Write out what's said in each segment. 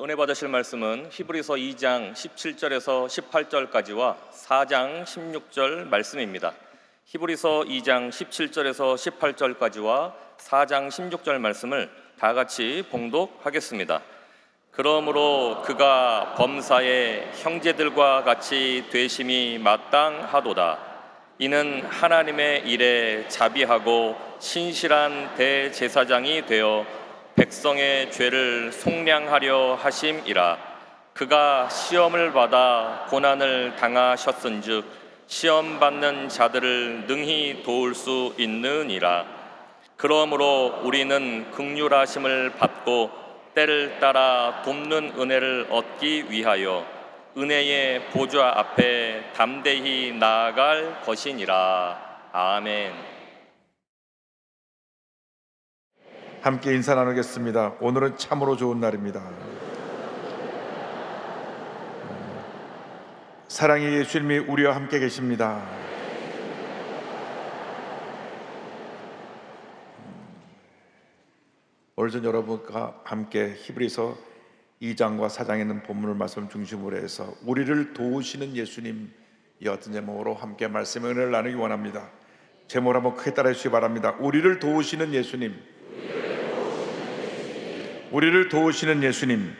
은혜 받으실 말씀은 히브리서 2장 17절에서 18절까지와 4장 16절 말씀입니다. 히브리서 2장 17절에서 18절까지와 4장 16절 말씀을 다 같이 봉독하겠습니다. 그러므로 그가 범사에 형제들과 같이 되심이 마땅하도다. 이는 하나님의 일에 자비하고 신실한 대제사장이 되어 백성의 죄를 속량하려 하심이라. 그가 시험을 받아 고난을 당하셨은즉 시험 받는 자들을 능히 도울 수 있느니라. 그러므로 우리는 긍휼하심을 받고 때를 따라 돕는 은혜를 얻기 위하여 은혜의 보좌 앞에 담대히 나아갈 것이니라. 아멘. 함께 인사 나누겠습니다. 오늘은 참으로 좋은 날입니다. 사랑의 예수님이 우리와 함께 계십니다. 오늘 전 여러분과 함께 히브리서 2장과 4장에 있는 본문을 말씀 중심으로 해서 우리를 도우시는 예수님, 이 어떤 제목으로 함께 말씀의 은혜를 나누기 원합니다. 제목을 한번 크게 따라해 주시기 바랍니다. 우리를 도우시는 예수님, 우리를 도우시는 예수님.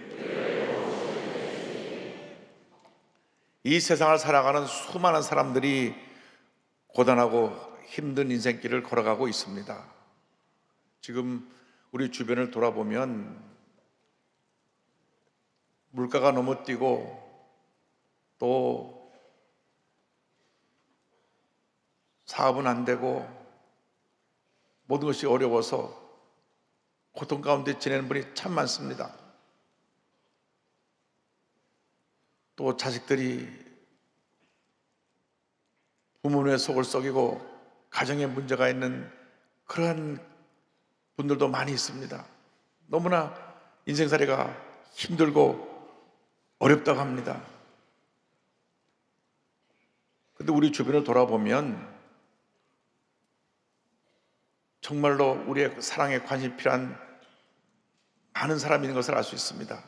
이 세상을 살아가는 수많은 사람들이 고단하고 힘든 인생길을 걸어가고 있습니다. 지금 우리 주변을 돌아보면 물가가 너무 뛰고 또 사업은 안 되고 모든 것이 어려워서 고통 가운데 지내는 분이 참 많습니다. 또 자식들이 부모의 속을 썩이고 가정에 문제가 있는 그러한 분들도 많이 있습니다. 너무나 인생살이가 힘들고 어렵다고 합니다. 그런데 우리 주변을 돌아보면 정말로 우리의 사랑에 관심이 필요한 많은 사람이 있는 것을 알 수 있습니다.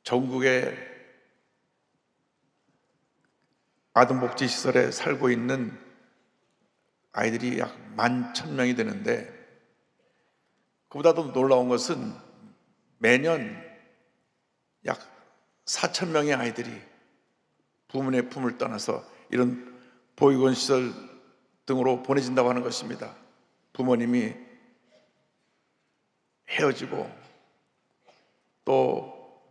전국의 아동복지시설에 살고 있는 아이들이 약 11,000명이 되는데, 그보다도 놀라운 것은 매년 약 4,000명의 아이들이 부모의 품을 떠나서 이런 보육원 시설 등으로 보내진다고 하는 것입니다. 부모님이 헤어지고 또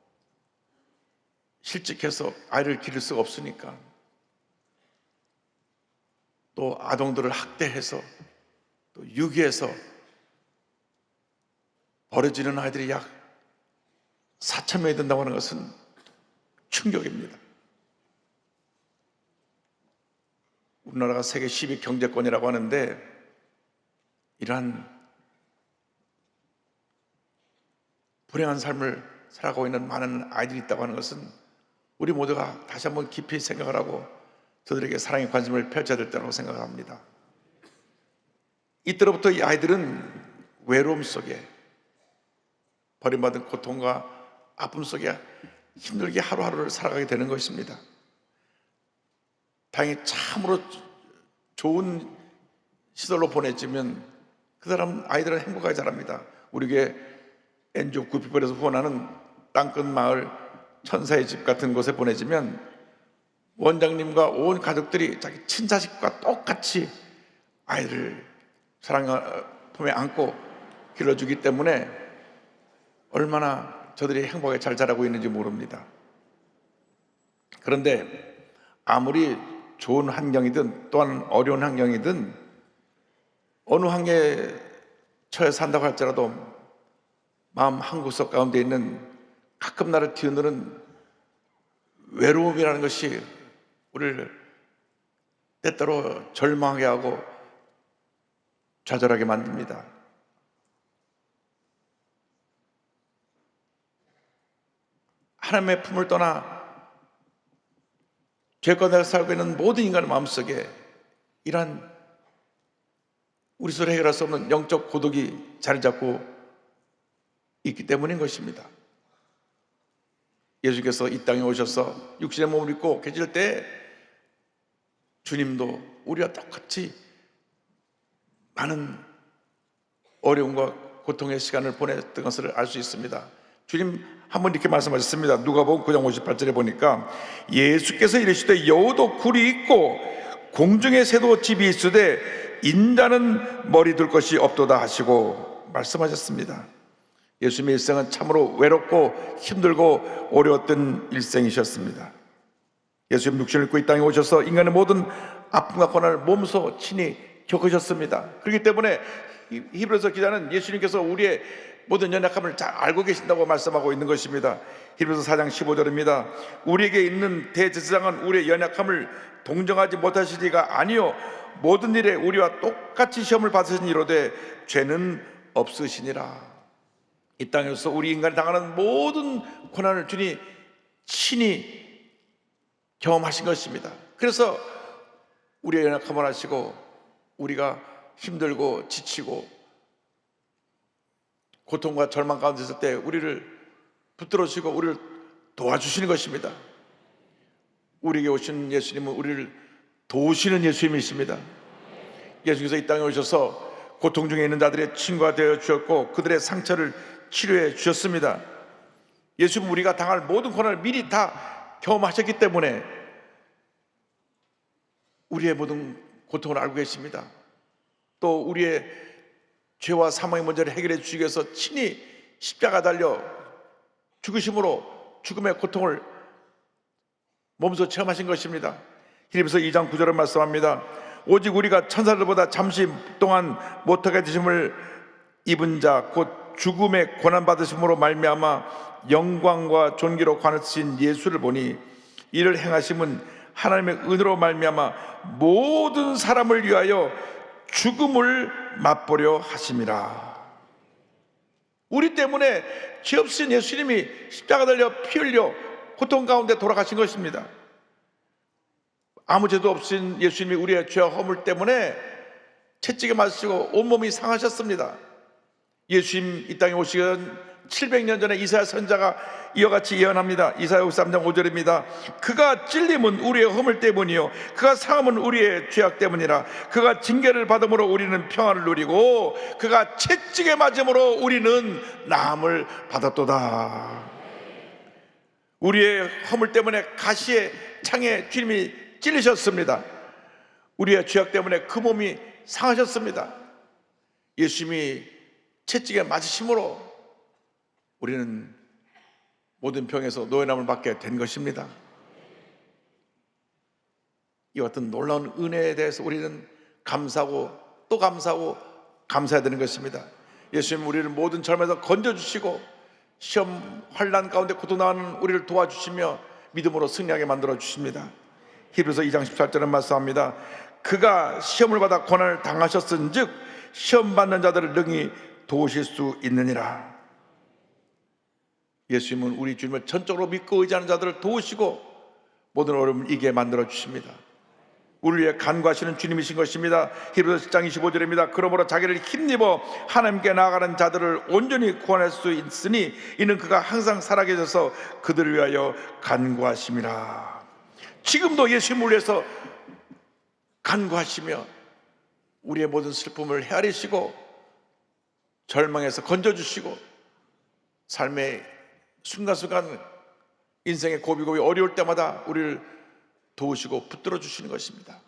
실직해서 아이를 기를 수가 없으니까 또 아동들을 학대해서 또 유기해서 버려지는 아이들이 약 4,000명이 된다고 하는 것은 충격입니다. 우리나라가 세계 10위 경제권이라고 하는데 이러한 불행한 삶을 살아가고 있는 많은 아이들이 있다고 하는 것은 우리 모두가 다시 한번 깊이 생각을 하고 저들에게 사랑의 관심을 펼쳐야 될 때라고 생각합니다. 이때로부터 이 아이들은 외로움 속에, 버림받은 고통과 아픔 속에 힘들게 하루하루를 살아가게 되는 것입니다. 다행히 참으로 좋은 시설로 보내지면 그 사람 아이들은 행복하게 자랍니다. 우리 교회 NGO 구피벌에서 후원하는 땅끝 마을 천사의 집 같은 곳에 보내지면 원장님과 온 가족들이 자기 친자식과 똑같이 아이를 사랑 품에 안고 길러주기 때문에 얼마나 저들이 행복하게 잘 자라고 있는지 모릅니다. 그런데 아무리 좋은 환경이든 또한 어려운 환경이든 어느 환경에 처해 산다고 할지라도 마음 한구석 가운데 있는 가끔 나를 뒤흔드는 외로움이라는 것이 우리를 때때로 절망하게 하고 좌절하게 만듭니다. 하나님의 품을 떠나 죄 가운데 살고 있는 모든 인간의 마음속에 이러한 우리 스스로 해결할 수 없는 영적 고독이 자리 잡고 있기 때문인 것입니다. 예수께서 이 땅에 오셔서 육신의 몸을 입고 계실 때 주님도 우리와 똑같이 많은 어려움과 고통의 시간을 보냈던 것을 알 수 있습니다. 주님 한번 이렇게 말씀하셨습니다. 누가복음 9장 58절에 보니까 예수께서 이르시되 여우도 굴이 있고 공중의 새도 집이 있으되 인자는 머리 둘 것이 없도다 하시고 말씀하셨습니다. 예수님의 일생은 참으로 외롭고 힘들고 어려웠던 일생이셨습니다. 예수님 육신을 입고 이 땅에 오셔서 인간의 모든 아픔과 고난을 몸소 친히 겪으셨습니다. 그렇기 때문에 히브리서 기자는 예수님께서 우리의 모든 연약함을 잘 알고 계신다고 말씀하고 있는 것입니다. 히브리서 4장 15절입니다. 우리에게 있는 대제사장은 우리의 연약함을 동정하지 못하시리가 아니요 모든 일에 우리와 똑같이 시험을 받으신 이로되 죄는 없으시니라. 이 땅에서 우리 인간이 당하는 모든 고난을 주님 친히 경험하신 것입니다. 그래서 우리의 연약함을 아시고 우리가 힘들고 지치고 고통과 절망 가운데 있을 때 우리를 붙들어주시고 우리를 도와주시는 것입니다. 우리에게 오신 예수님은 우리를 도우시는 예수님이십니다. 예수께서 이 땅에 오셔서 고통 중에 있는 자들의 친구가 되어 주셨고 그들의 상처를 치료해 주셨습니다. 예수님은 우리가 당할 모든 고난을 미리 다 경험하셨기 때문에 우리의 모든 고통을 알고 계십니다. 또 우리의 죄와 사망의 문제를 해결해 주시기 위해서 친히 십자가 달려 죽으심으로 죽음의 고통을 몸소 체험하신 것입니다. 히브리서 2장 9절을 말씀합니다. 오직 우리가 천사들보다 잠시 동안 못하게 되심을 입은 자 곧 죽음의 고난받으심으로 말미암아 영광과 존귀로 관하신 예수를 보니 이를 행하심은 하나님의 은혜로 말미암아 모든 사람을 위하여 죽음을 맛보려 하심이라. 우리 때문에 죄 없으신 예수님이 십자가 달려 피 흘려 고통 가운데 돌아가신 것입니다. 아무 죄도 없으신 예수님이 우리의 죄와 허물 때문에 채찍에 맞으시고 온몸이 상하셨습니다. 예수님 이 땅에 오시던 700년 전에 이사야 선자가 이와 같이 예언합니다. 이사야 53장 5절입니다. 그가 찔림은 우리의 허물 때문이요 그가 상함은 우리의 죄악 때문이라. 그가 징계를 받음으로 우리는 평안을 누리고 그가 채찍에 맞음으로 우리는 나음을 받았도다. 우리의 허물 때문에 가시의 창에 주님이 찔리셨습니다. 우리의 죄악 때문에 그 몸이 상하셨습니다. 예수님이 채찍에 맞으심으로 우리는 모든 병에서 노예남을 받게 된 것입니다. 이와 같은 놀라운 은혜에 대해서 우리는 감사하고 또 감사하고 감사해야 되는 것입니다. 예수님 우리를 모든 절망에서 건져주시고 시험 환난 가운데 고통당하는 우리를 도와주시며 믿음으로 승리하게 만들어 주십니다. 히브리서 2장 14절은 말씀합니다. 그가 시험을 받아 고난을 당하셨은즉 시험 받는 자들을 능히 도우실 수 있느니라. 예수님은 우리 주님을 전적으로 믿고 의지하는 자들을 도우시고 모든 어려움을 이기게 만들어 주십니다. 우리를 위해 간구하시는 주님이신 것입니다. 히브리서 10장 25절입니다. 그러므로 자기를 힘입어 하나님께 나아가는 자들을 온전히 구원할 수 있으니 이는 그가 항상 살아계셔서 그들을 위하여 간구하심이라. 지금도 예수님을 위해서 간구하시며 우리의 모든 슬픔을 헤아리시고 절망에서 건져주시고 삶의 순간순간 인생의 고비고비 어려울 때마다 우리를 도우시고 붙들어 주시는 것입니다.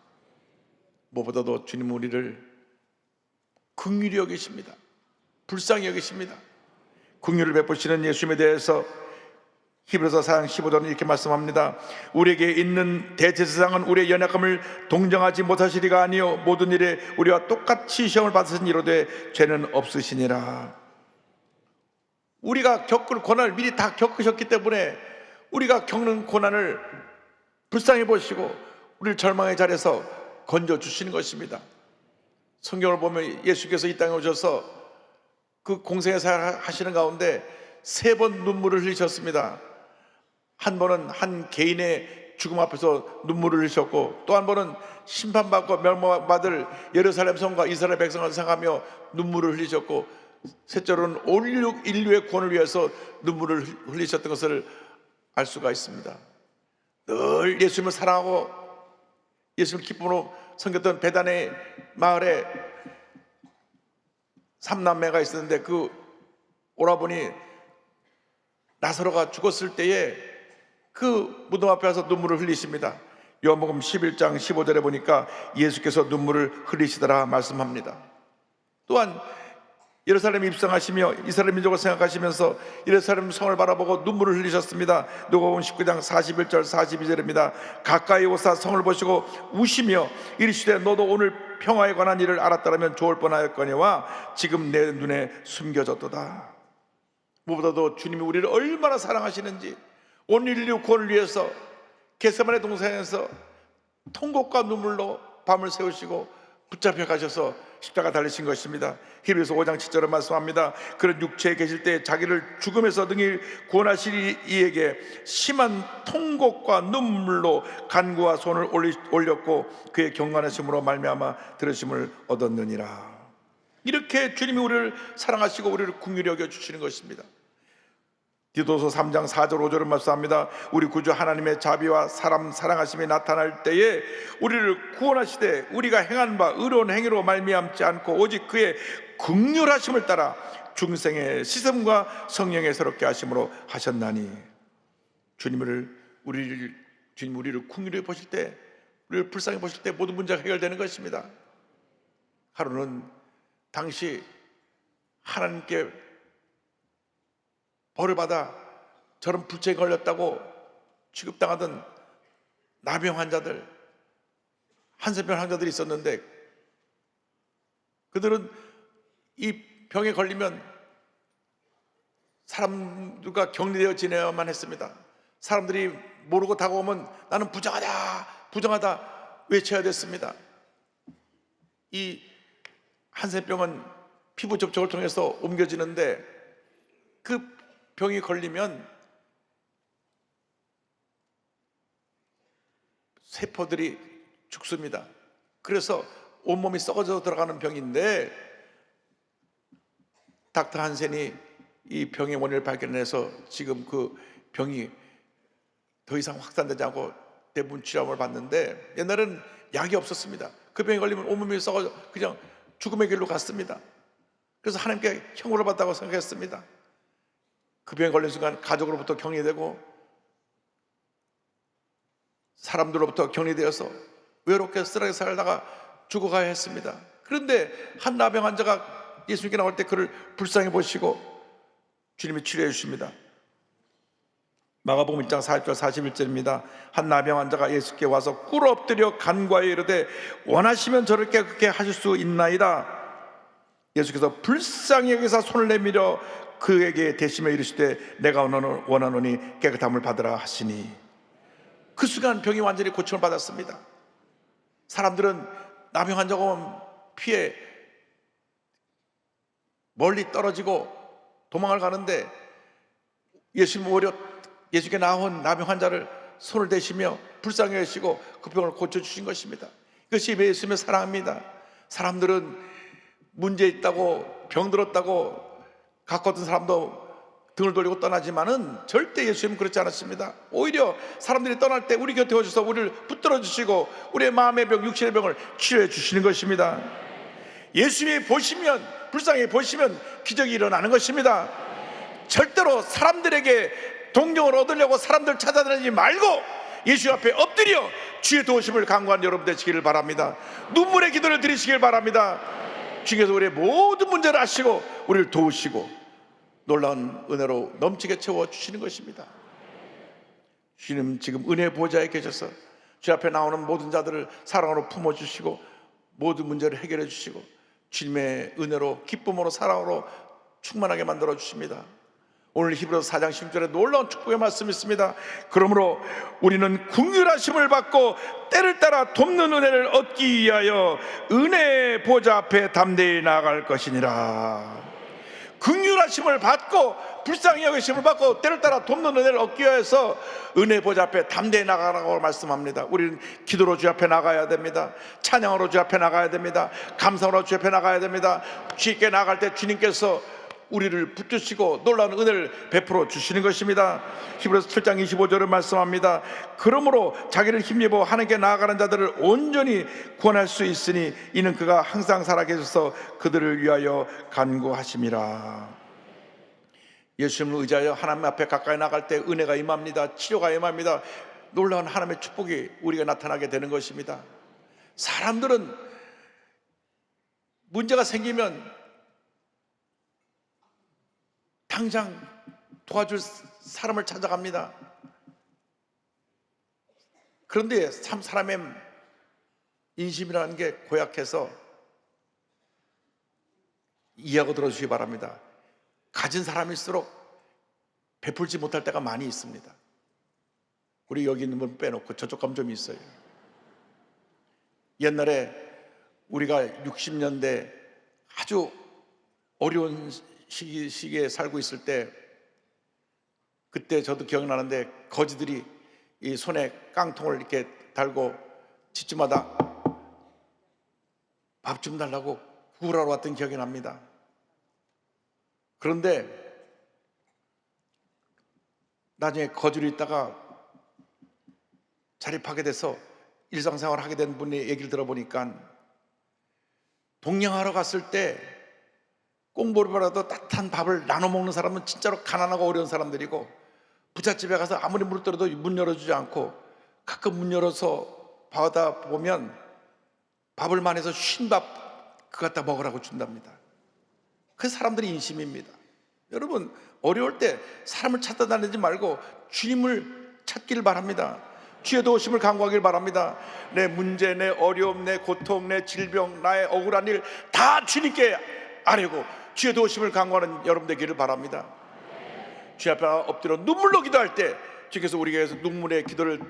무엇보다도 주님은 우리를 긍휼히 여기십니다. 불쌍히 여기십니다. 긍휼을 베푸시는 예수님에 대해서 히브리서 4장 15절은 이렇게 말씀합니다. 우리에게 있는 대제사장은 우리의 연약함을 동정하지 못하시리가 아니요 모든 일에 우리와 똑같이 시험을 받으신 이로되 죄는 없으시니라. 우리가 겪을 고난을 미리 다 겪으셨기 때문에 우리가 겪는 고난을 불쌍히 보시고 우리를 절망의 자리에서 건져주시는 것입니다. 성경을 보면 예수께서 이 땅에 오셔서 그 공생의 사역을 하시는 가운데 3번 눈물을 흘리셨습니다. 한 번은 한 개인의 죽음 앞에서 눈물을 흘리셨고 또 한 번은 심판받고 멸망받을 예루살렘 성과 이스라엘 백성을 생각하며 눈물을 흘리셨고 셋째로는 온 인류의 구원을 위해서 눈물을 흘리셨던 것을 알 수가 있습니다. 늘 예수님을 사랑하고 예수님을 기쁨으로 섬겼던 베다네 마을에 삼남매가 있었는데 그 오라버니 나사로가 죽었을 때에 그 무덤 앞에 와서 눈물을 흘리십니다. 요한복음 11장 15절에 보니까 예수께서 눈물을 흘리시더라 말씀합니다. 또한 예루살렘에 입성하시며 이스라엘 민족을 생각하시면서 예루살렘 성을 바라보고 눈물을 흘리셨습니다. 누가복음 19장 41절 42절입니다. 가까이 오사 성을 보시고 우시며 이르시되 너도 오늘 평화에 관한 일을 알았더라면 좋을 뻔하였거니와 지금 내 눈에 숨겨졌도다. 무엇보다도 주님이 우리를 얼마나 사랑하시는지, 온 인류 구원을 위해서 겟세마네 동산에서 통곡과 눈물로 밤을 새우시고 붙잡혀 가셔서 십자가 달리신 것입니다. 히브리서 5장 7절에 말씀합니다. 그런 육체에 계실 때 자기를 죽음에서 능히 구원하실 이에게 심한 통곡과 눈물로 간구와 손을 올렸고 그의 경건하심으로 말미암아 들으심을 얻었느니라. 이렇게 주님이 우리를 사랑하시고 우리를 긍휼히 여겨 주시는 것입니다. 디도서 3장 4절 5절을 말씀합니다. 우리 구주 하나님의 자비와 사람 사랑하심이 나타날 때에 우리를 구원하시되 우리가 행한 바 의로운 행위로 말미암지 않고 오직 그의 긍휼하심을 따라 중생의 시슴과 성령의 새롭게 하심으로 하셨나니. 주님 우리를 긍휼히 보실 때, 우리를 불쌍히 보실 때 모든 문제가 해결되는 것입니다. 하루는 당시 하나님께 벌을 받아 저런 불체에 걸렸다고 취급당하던 나병 환자들, 한센병 환자들이 있었는데 그들은 이 병에 걸리면 사람들과 격리되어 지내야만 했습니다. 사람들이 모르고 다가오면 나는 부정하다, 부정하다 외쳐야 됐습니다. 이 한센병은 피부 접촉을 통해서 옮겨지는데 그 병이 걸리면 세포들이 죽습니다. 그래서 온몸이 썩어져 들어가는 병인데 닥터 한센이 이 병의 원인을 발견해서 지금 그 병이 더 이상 확산되지 않고 대부분 치료를 받는데, 옛날에는 약이 없었습니다. 그 병에 걸리면 온몸이 썩어져 그냥 죽음의 길로 갔습니다. 그래서 하나님께 형벌을 받다고 생각했습니다. 그 병에 걸린 순간 가족으로부터 격리되고 사람들로부터 격리되어서 외롭게 쓰라게 살다가 죽어가야 했습니다. 그런데 한 나병 환자가 예수님께 나올 때 그를 불쌍히 보시고 주님이 치료해 주십니다. 마가복음 1장 40절 41절입니다. 한 나병 환자가 예수께 와서 꿇어 엎드려 간구하여 이르되 원하시면 저를 깨끗게 하실 수 있나이다. 예수께서 불쌍히 여기서 손을 내밀어 그에게 대시며 이르시되 내가 원하노니 깨끗함을 받으라 하시니, 그 순간 병이 완전히 고침을 받았습니다. 사람들은 나병 환자가 오면 피해 멀리 떨어지고 도망을 가는데 예수님 오히려 예수께 나온 나병 환자를 손을 대시며 불쌍히 여기시고 그 병을 고쳐주신 것입니다. 이것이 예수님의 사랑입니다. 사람들은 문제 있다고 병들었다고 가꿨던 사람도 등을 돌리고 떠나지만은 절대 예수님은 그렇지 않았습니다. 오히려 사람들이 떠날 때 우리 곁에 오셔서 우리를 붙들어 주시고 우리의 마음의 병, 육신의 병을 치료해 주시는 것입니다. 예수님이 보시면, 불쌍히 보시면 기적이 일어나는 것입니다. 절대로 사람들에게 동정을 얻으려고 사람들 찾아다니지 말고 예수 앞에 엎드려 주의 도우심을 간구하는 여러분 되시기를 바랍니다. 눈물의 기도를 드리시길 바랍니다. 주께서 우리의 모든 문제를 아시고 우리를 도우시고 놀라운 은혜로 넘치게 채워주시는 것입니다. 주님 지금 은혜 보좌에 계셔서 주 앞에 나오는 모든 자들을 사랑으로 품어주시고 모든 문제를 해결해 주시고 주님의 은혜로 기쁨으로 사랑으로 충만하게 만들어 주십니다. 오늘 히브리서 4장 10절에 놀라운 축복의 말씀이 있습니다. 그러므로 우리는 긍휼하심을 받고 때를 따라 돕는 은혜를 얻기 위하여 은혜의 보좌 앞에 담대히 나아갈 것이니라. 긍휼하심을 받고 불쌍히 여기심을 받고 때를 따라 돕는 은혜를 얻기 위해서 은혜 보좌 앞에 담대히 나가라고 말씀합니다. 우리는 기도로 주 앞에 나가야 됩니다. 찬양으로 주 앞에 나가야 됩니다. 감사로 주 앞에 나가야 됩니다. 주님께 나갈 때 주님께서 우리를 붙드시고 놀라운 은혜를 베풀어 주시는 것입니다. 히브리서 7장 25절을 말씀합니다. 그러므로 자기를 힘입어 하나님께 나아가는 자들을 온전히 구원할 수 있으니 이는 그가 항상 살아계셔서 그들을 위하여 간구하심이라. 예수님을 의지하여 하나님 앞에 가까이 나갈 때 은혜가 임합니다. 치료가 임합니다. 놀라운 하나님의 축복이 우리가 나타나게 되는 것입니다. 사람들은 문제가 생기면 당장 도와줄 사람을 찾아갑니다. 그런데 참 사람의 인심이라는 게 고약해서 이해하고 들어주시기 바랍니다. 가진 사람일수록 베풀지 못할 때가 많이 있습니다. 우리 여기 있는 분 빼놓고 저쪽 가면 좀 있어요. 옛날에 우리가 60년대 아주 어려운 시기에 살고 있을 때, 그때 저도 기억나는데 거지들이 이 손에 깡통을 이렇게 달고 집집마다 밥 좀 달라고 구걸하러 왔던 기억이 납니다. 그런데 나중에 거주로 있다가 자립하게 돼서 일상생활을 하게 된 분의 얘기를 들어보니까 동양하러 갔을 때 꽁보리보다도 따뜻한 밥을 나눠 먹는 사람은 진짜로 가난하고 어려운 사람들이고, 부잣집에 가서 아무리 물을 떨어도 문 열어주지 않고 가끔 문 열어서 받아 보면 밥을 많이 해서 쉰 밥 그거 갖다 먹으라고 준답니다. 그 사람들이 인심입니다. 여러분, 어려울 때 사람을 찾아 다니지 말고 주님을 찾기를 바랍니다. 주의 도우심을 간구하길 바랍니다. 내 문제, 내 어려움, 내 고통, 내 질병, 나의 억울한 일 다 주님께 아뢰고 주의 도우심을 간구하는 여러분 되기를 바랍니다. 주의 앞에 엎드려 눈물로 기도할 때 주께서 우리에게서 눈물의 기도를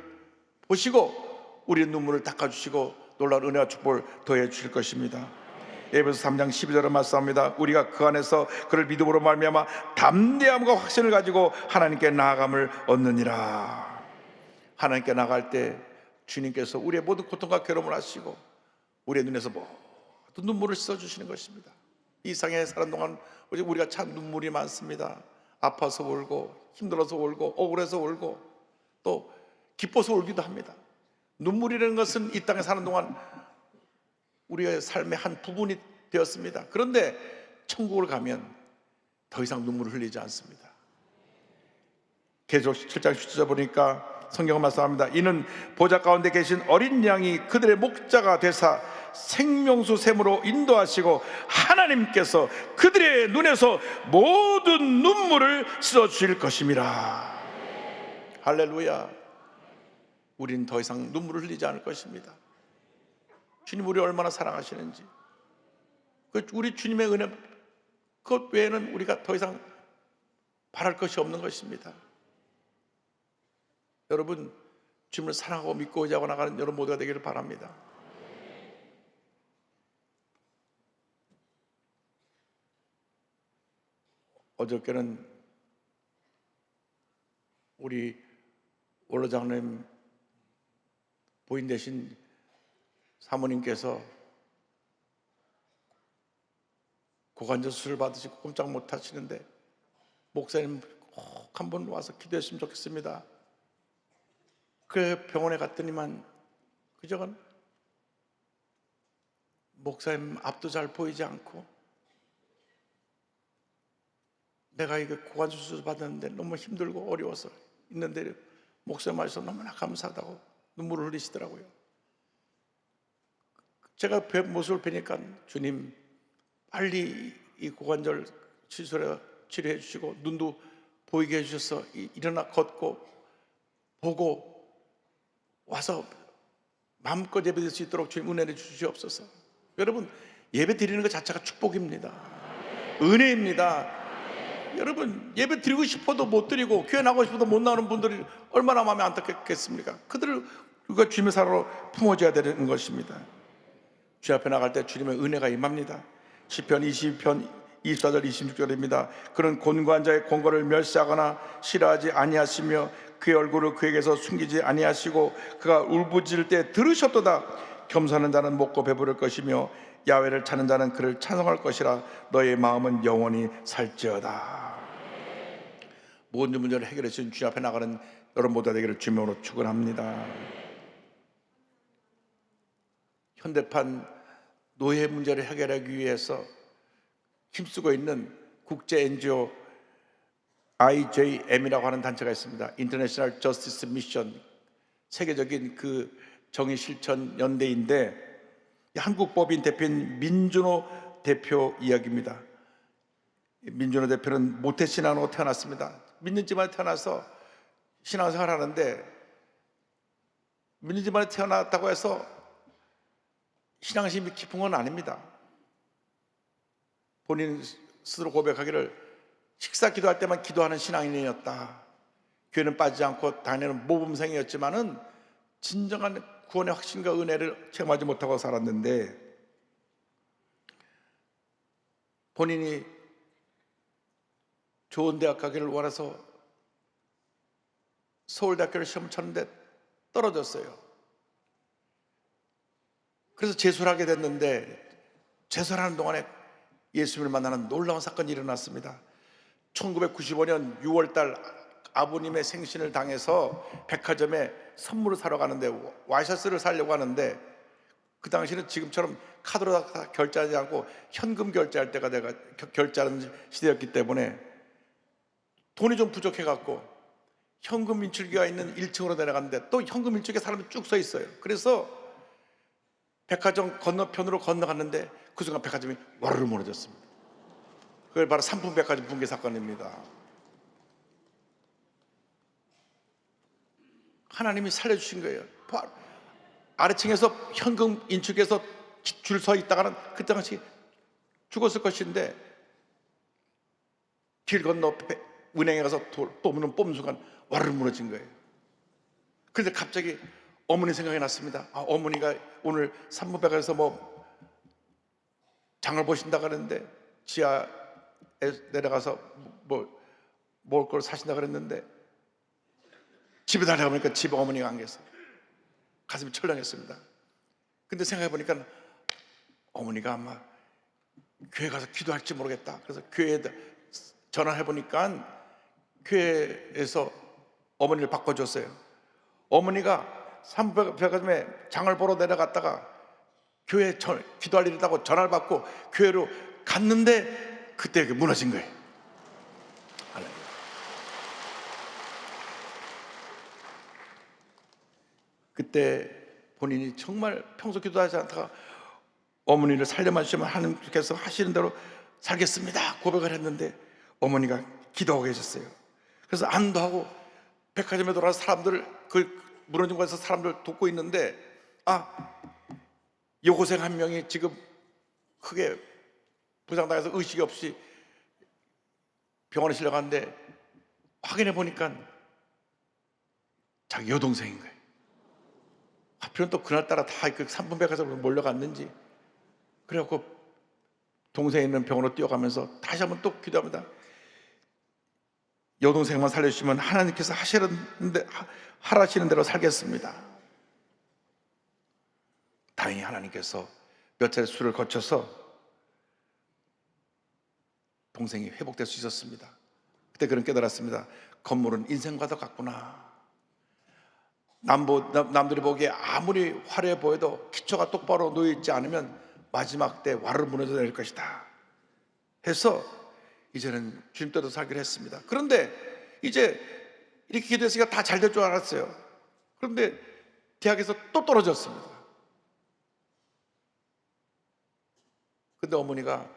보시고 우리의 눈물을 닦아주시고 놀라운 은혜와 축복을 더해 주실 것입니다. 에베소 3장 12절을 말씀합니다. 우리가 그 안에서 그를 믿음으로 말미암아 담대함과 확신을 가지고 하나님께 나아감을 얻느니라. 하나님께 나갈 때 주님께서 우리의 모든 고통과 괴로움을 아시고 우리의 눈에서 모든 눈물을 씻어주시는 것입니다. 이 세상에 사는 동안 우리가 참 눈물이 많습니다. 아파서 울고 힘들어서 울고 억울해서 울고 또 기뻐서 울기도 합니다. 눈물이라는 것은 이 땅에 사는 동안 우리의 삶의 한 부분이 되었습니다. 그런데 천국을 가면 더 이상 눈물을 흘리지 않습니다. 계속 7장 10절 보니까 성경은 말씀합니다. 이는 보좌 가운데 계신 어린 양이 그들의 목자가 되사 생명수 샘으로 인도하시고 하나님께서 그들의 눈에서 모든 눈물을 씻어주실 것임이라. 할렐루야. 우린 더 이상 눈물을 흘리지 않을 것입니다. 주님 우리 얼마나 사랑하시는지, 우리 주님의 은혜 그것 외에는 우리가 더 이상 바랄 것이 없는 것입니다. 여러분, 주님을 사랑하고 믿고 의지하고 나가는 여러분 모두가 되기를 바랍니다. 어저께는 우리 원로장님 부인 되신 사모님께서 고관절 수술 받으시고 꼼짝 못 하시는데 목사님 꼭 한번 와서 기도했으면 좋겠습니다. 그 병원에 갔더니만 그저건 목사님 앞도 잘 보이지 않고 내가 이거 고관절 수술 받았는데 너무 힘들고 어려워서 있는데 목사님 말씀 너무나 감사하다고 눈물을 흘리시더라고요. 제가 모습을 뵈니까 주님 빨리 이 고관절 치료해 주시고 눈도 보이게 해주셔서 일어나 걷고 보고 와서 마음껏 예배드릴 수 있도록 주님 은혜를 주시옵소서. 여러분, 예배 드리는 것 자체가 축복입니다. 은혜입니다. 여러분, 예배 드리고 싶어도 못 드리고 교회 나가고 싶어도 못 나오는 분들이 얼마나 마음이 안타깝겠습니까? 그들을 우리가 주님의 사랑으로 품어줘야 되는 것입니다. 주 앞에 나갈 때 주님의 은혜가 임합니다. 시편 20편 24절 26절입니다. 그는 곤고한 자의 권고를 멸시하거나 싫어하지 아니하시며 그의 얼굴을 그에게서 숨기지 아니하시고 그가 울부짖을 때 들으셨도다. 겸손한 자는 먹고 배부를 것이며 야훼를 찾는 자는 그를 찬송할 것이라. 너의 마음은 영원히 살지어다. 모든 문제를 해결해 주신 주님 앞에 나가는 여러분 모두가 되기를 주님으로 축원합니다. 현대판 노예 문제를 해결하기 위해서 힘쓰고 있는 국제 NGO IJM이라고 하는 단체가 있습니다. International Justice Mission, 세계적인 그 정의 실천 연대인데, 한국 법인 대표인 민준호 대표 이야기입니다. 민준호 대표는 모태신앙으로 태어났습니다. 믿는 집안에 태어나서 신앙생활 하는데, 믿는 집안에 태어났다고 해서 신앙심이 깊은 건 아닙니다. 본인 스스로 고백하기를 식사 기도할 때만 기도하는 신앙인이었다. 교회는 빠지지 않고 다니는 모범생이었지만은 진정한 구원의 확신과 은혜를 체험하지 못하고 살았는데, 본인이 좋은 대학 가기를 원해서 서울대학교를 시험 쳤는데 떨어졌어요. 그래서 재수를 하게 됐는데, 재수를 하는 동안에 예수님을 만나는 놀라운 사건이 일어났습니다. 1995년 6월달 아버님의 생신을 당해서 백화점에 선물을 사러 가는데, 와이셔츠를 사려고 하는데, 그 당시는 지금처럼 카드로 다 결제하지 않고 현금 결제할 때가 내가 결제하는 시대였기 때문에 돈이 좀 부족해 갖고 현금 인출기가 있는 1층으로 내려갔는데, 또 현금 인출기에 사람이 쭉 서 있어요. 그래서 백화점 건너편으로 건너갔는데 그 순간 백화점이 와르르 무너졌습니다. 그걸 바로 삼풍백화점 붕괴 사건입니다. 하나님이 살려주신 거예요. 아래층에서 현금 인출기에서 줄 서 있다가는 그 당시 죽었을 것인데, 길 건너 은행에 가서 돈을 뽑는 순간 와르르 무너진 거예요. 그런데 갑자기 어머니 생각이 났습니다. 어머니가 오늘 삼풍백화점에서 뭐 장을 보신다고 하는데, 지하에 내려가서 뭐 먹을 걸 사신다 그랬는데, 집에 달려가보니까 집에 어머니가 안 계세요. 가슴이 철렁했습니다. 근데 생각해 보니까 어머니가 아마 교회 가서 기도할지 모르겠다. 그래서 교회에 전화해 보니까 교회에서 어머니를 바꿔줬어요. 어머니가 삼백화점에 장을 보러 내려갔다가 교회에 기도할 일이 있다고 전화를 받고 교회로 갔는데, 그때 무너진 거예요. 그때 본인이 정말 평소 기도하지 않다가 어머니를 살려만 주시면 하나님께서 하시는 대로 살겠습니다 고백을 했는데, 어머니가 기도하고 계셨어요. 그래서 안도하고 백화점에 돌아서 사람들, 그 무너진 곳에서 사람들 돕고 있는데, 여고생 한 명이 지금 크게 부상당해서 의식이 없이 병원에 실려갔는데, 확인해 보니까 자기 여동생인 거예요. 하필은 또 그날따라 다 그 삼풍백화점으로 몰려갔는지, 그래갖고 동생이 있는 병원으로 뛰어가면서 다시 한번 또 기도합니다. 여동생만 살려주시면 하나님께서 하라시는 대로 살겠습니다. 다행히 하나님께서 몇 차례 수를 거쳐서 동생이 회복될 수 있었습니다. 그때 그런 깨달았습니다. 건물은 인생과도 같구나. 남들이 보기에 아무리 화려해 보여도 기초가 똑바로 놓여있지 않으면 마지막 때 와르르 무너져 내릴 것이다 해서 이제는 주님 때도 살기로 했습니다. 그런데 이제 이렇게 기도했으니까 다 잘 될 줄 알았어요. 그런데 대학에서 또 떨어졌습니다. 근데 어머니가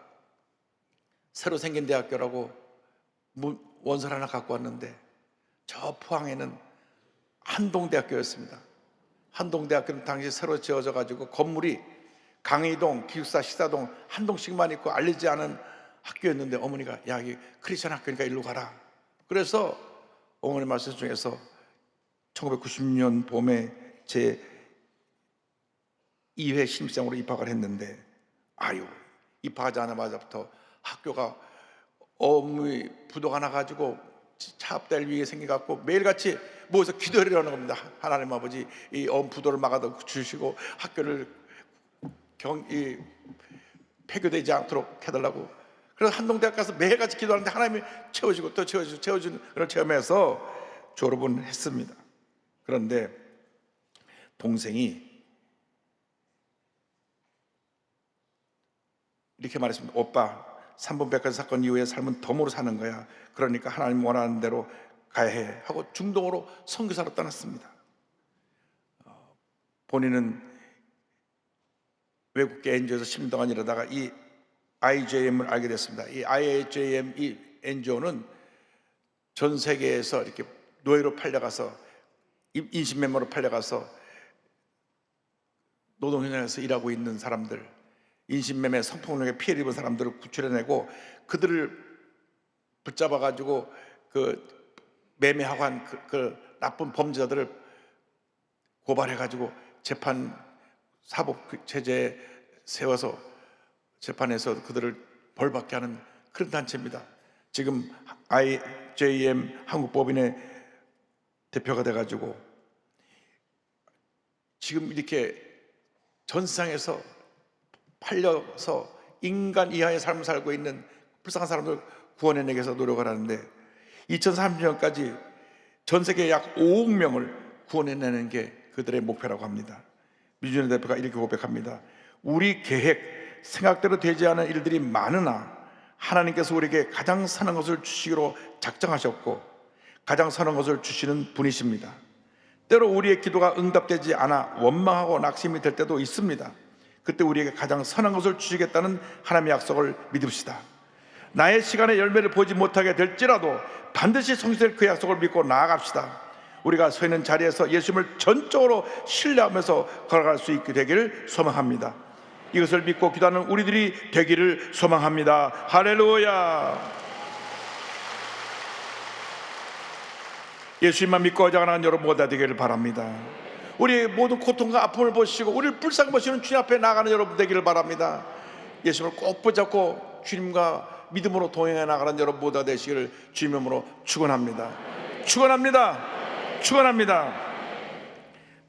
새로 생긴 대학교라고 원서를 하나 갖고 왔는데, 저 포항에는 한동대학교였습니다. 한동대학교는 당시 새로 지어져 가지고 건물이 강의동, 기숙사, 식사동 한 동씩만 있고 알리지 않은 학교였는데, 어머니가 야, 여기 크리스천 학교니까 일로 가라. 그래서 어머니 말씀 중에서 1990년 봄에 제 2회 신입생으로 입학을 했는데, 입학하자마자부터 학교가 업무의 부도가 나가지고 차압될 위기가 생겨갖고 매일같이 모여서 기도를 하는 겁니다. 하나님 아버지, 이 부도를 막아 주시고 학교를 이 폐교되지 않도록 해달라고. 그래서 한동대학 가서 매일같이 기도하는데 하나님이 채워주고 또 채워주는 그런 체험에서 졸업은 했습니다. 그런데 동생이 이렇게 말했습니다. 오빠, 3번 백화점 사건 이후에 삶은 덤으로 사는 거야. 그러니까 하나님 원하는 대로 가야 해 하고 중동으로 선교사로 떠났습니다. 본인은 외국계 NGO에서 10년 동안 일하다가 이 IJM을 알게 됐습니다. 이 IJM, 이 NGO는 전 세계에서 이렇게 노예로 팔려가서 인신매매로 팔려가서 노동 현장에서 일하고 있는 사람들, 인신매매, 성폭력에 피해를 입은 사람들을 구출해내고 그들을 붙잡아가지고 그 매매하고 한 그 나쁜 범죄자들을 고발해가지고 재판 사법 체제에 세워서 재판에서 그들을 벌받게 하는 그런 단체입니다. 지금 IJM 한국법인의 대표가 돼가지고 지금 이렇게 전 세상에서 팔려서 인간 이하의 삶을 살고 있는 불쌍한 사람들 구원해내기 위해서 노력을 하는데 2030년까지 전 세계 약 5억 명을 구원해내는 게 그들의 목표라고 합니다. 미주현 대표가 이렇게 고백합니다. 우리 계획, 생각대로 되지 않은 일들이 많으나 하나님께서 우리에게 가장 선한 것을 주시기로 작정하셨고 가장 선한 것을 주시는 분이십니다. 때로 우리의 기도가 응답되지 않아 원망하고 낙심이 될 때도 있습니다. 그때 우리에게 가장 선한 것을 주시겠다는 하나님의 약속을 믿읍시다. 나의 시간의 열매를 보지 못하게 될지라도 반드시 성취될 그 약속을 믿고 나아갑시다. 우리가 서 있는 자리에서 예수님을 전적으로 신뢰하면서 걸어갈 수 있게 되기를 소망합니다. 이것을 믿고 기도하는 우리들이 되기를 소망합니다. 할렐루야. 예수님만 믿고 어장하는 여러분 모두 되기를 바랍니다. 우리의 모든 고통과 아픔을 보시고 우리를 불쌍히 보시는 주님 앞에 나가는 여러분 되기를 바랍니다. 예수님을 꼭 붙잡고 주님과 믿음으로 동행해 나가는 여러분 모두 되시기를 주님으로 축원합니다. 축원합니다. 축원합니다.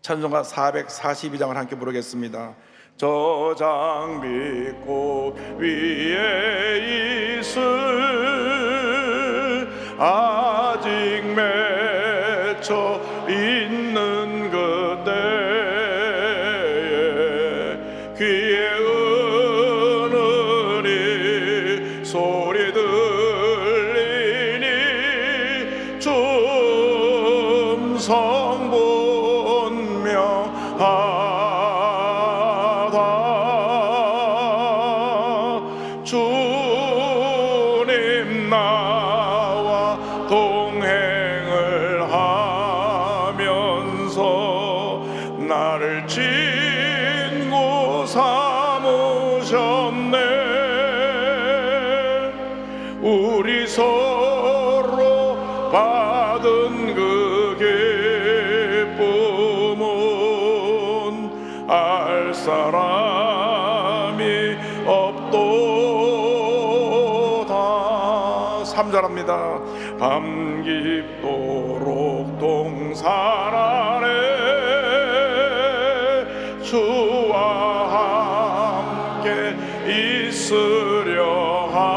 찬송가 442장을 함께 부르겠습니다. 저장 믿고 위에 있을 아직 맺혀 있는 그때에 귀에 은은히 소리 들리니 좀 성분명하다. 주님 나와 동행을 하면서 나를 친구 삼으셨네. 우리 서로 받은 그 기쁨은 알 사람이 없도다. 3절합니다. 밤 깊도록 동산 아래 주와 함께 있으려 하나.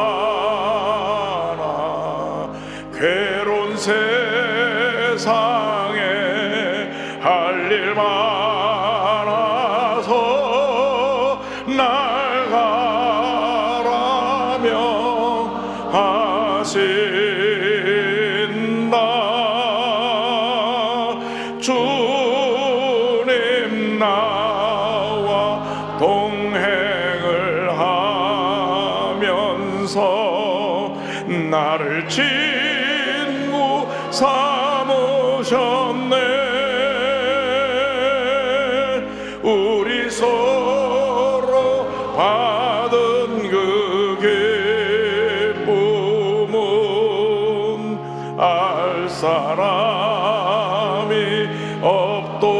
괴로운 세상에 할 일 많아서 날 가라며 하신다. 주님 나와 동행을 하면서 나를 친구 삼으셨네. 우리 서로 받은 그 기쁨은 알 사람이 없도다.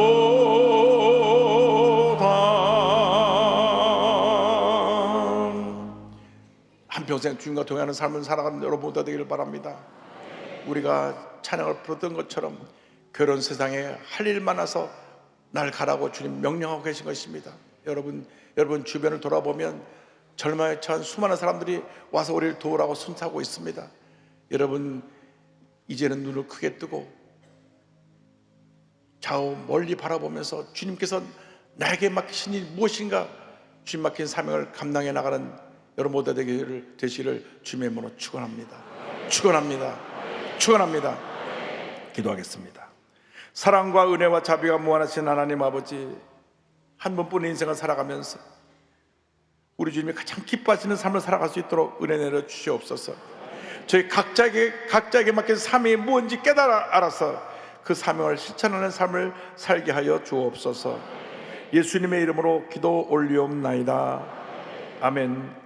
한평생 주님과 동행하는 삶을 살아가는 여러분 모두 되기를 바랍니다. 우리가 찬양을 부르던 것처럼 그런 세상에 할 일 많아서 날 가라고 주님 명령하고 계신 것입니다. 여러분 주변을 돌아보면 절망에 처한 수많은 사람들이 와서 우리를 도우라고 손타고 있습니다. 여러분 이제는 눈을 크게 뜨고 좌우 멀리 바라보면서 주님께서 나에게 맡기신 일 무엇인가, 주님 맡긴 사명을 감당해 나가는 여러분 모두 되시기를 주님의 이름으로 축원합니다. 축원합니다. 축원합니다. 기도하겠습니다. 사랑과 은혜와 자비가 무한하신 하나님 아버지, 한 번뿐인 인생을 살아가면서 우리 주님이 가장 기뻐하시는 삶을 살아갈 수 있도록 은혜 내려 주시옵소서. 저희 각자에게 맡긴 사명이 무엇인지 깨달아 알아서 그 사명을 실천하는 삶을 살게 하여 주옵소서. 예수님의 이름으로 기도 올리옵나이다. 아멘.